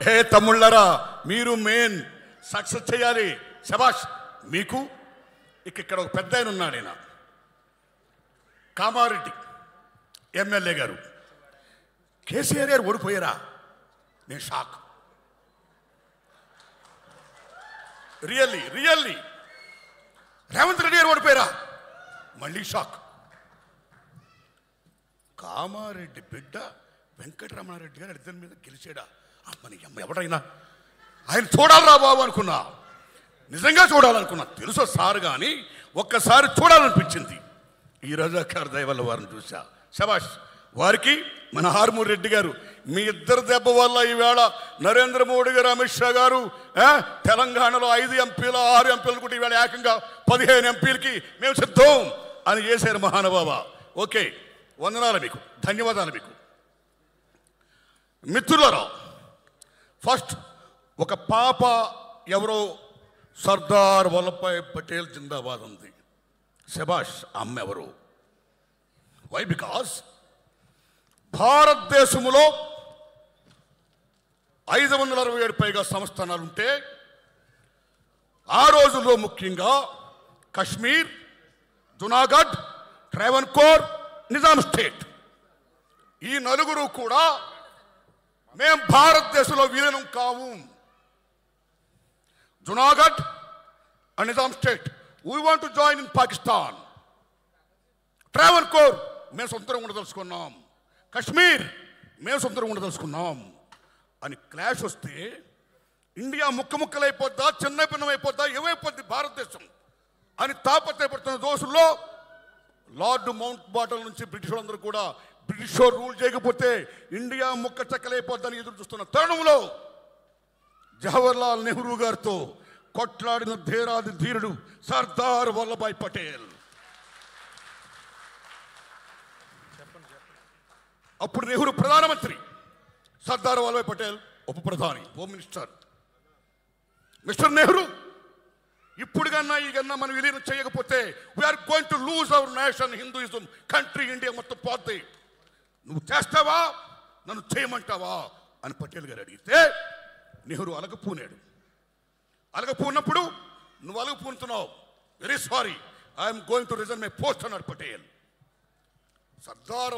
హే తమ్ముళ్ళరా, మీరు main success చేయాలి. శబాష్ మీకు. ఇక్కడ ఒక పెద్ద ఆయన ఉన్నాడు, ఆయన కామారెడ్డి ఎమ్మెల్యే గారు. కేసీఆర్ గారు ఓడిపోయారా? నేను షాక్. రియల్లీ రేవంత్ రెడ్డి గారు ఓడిపోయారా? మళ్ళీ షాక్. కామారెడ్డి బిడ్డ వెంకటరమణారెడ్డి గారు ఇద్దరి మీద గెలిచాడా? అమ్మని అమ్మ, ఎవడైనా ఆయన చూడాలరా బాబు అనుకున్నా, నిజంగా చూడాలనుకున్నా. తెలుసో సార్, కానీ ఒక్కసారి చూడాలనిపించింది. ఈ రజాకార్ దయ వల్ల వారిని చూసా. శబాష్ వారికి. మన హార్మూర్ రెడ్డి గారు, మీ ఇద్దరు దెబ్బ వల్ల ఈవేళ నరేంద్ర మోడీ గారు, అమిత్ షా గారు తెలంగాణలో 5 ఎంపీలు 6 ఎంపీలు కూడా ఈవేళ ఏకంగా 15 ఎంపీలకి మేము సిద్ధం అని చేశారు మహానుభావ. ఓకే, వందనాలు మీకు, ధన్యవాదాలు మీకు. మిత్రులారా, ఫస్ట్ ఒక పాప ఎవరో సర్దార్ వల్లభాయ్ పటేల్ జిందాబాద్ ఉంది. శబాష్. అమ్మ ఎవరు? వై? బికాస్ భారతదేశంలో 567 పైగా సంస్థానాలుంటే ఆ రోజుల్లో ముఖ్యంగా కశ్మీర్, జునాగఢ్, ట్రావెన్కోర్, నిజాం స్టేట్, ఈ నలుగురు కూడా మేము భారతదేశంలో విలీనం కావు. Junagadh and Nizam state, we want to join in Pakistan. Travancore మేము సొంతంగా ఉండదలుచుకున్నాం. కశ్మీర్ మేము సొంతంగా ఉండదలుచుకున్నాం అని క్లాష్ వస్తే ఇండియా ముక్కలైపోద్దా, చిన్న భిన్నమైపోద్దా, ఏమైపోద్ది భారతదేశం అని తాపత్రయపడుతున్న దోషుల్లో లార్డ్ మౌంట్ బాటన్ నుంచి బ్రిటిష్ వాళ్ళందరూ కూడా బ్రిటిష్ రూల్ చేయకపోతే ఇండియా ముక్క చెక్కలైపోద్దని ఎదురు చూస్తున్న తరుణంలో జవహర్లాల్ నెహ్రూ గారితో కొట్లాడిన ధీరాది ధీరుడు సర్దార్ వల్లభాయ్ పటేల్. అప్పుడు నెహ్రూ ప్రధానమంత్రి, సర్దార్ వల్లభాయ్ పటేల్ ఉప ప్రధాని, హోమ్ మినిస్టర్. మిస్టర్ నెహ్రూ, ఇప్పుడు కన్నా ఈ కన్నా మనం విలీనం చేయకపోతే we're going to lose our nation, Hinduism country, India మొత్తం పోతే. నువ్వు చేస్తావా, నన్ను చేయమంటావా అని పటేల్ గారు అడిగితే నెహ్రూ అలగపూనాడు. అలగపూనప్పుడు నువ్వు అలగపూనుతున్నావు, very sorry, I'm going to resign my post అన్నాడు పటేల్. సర్దార్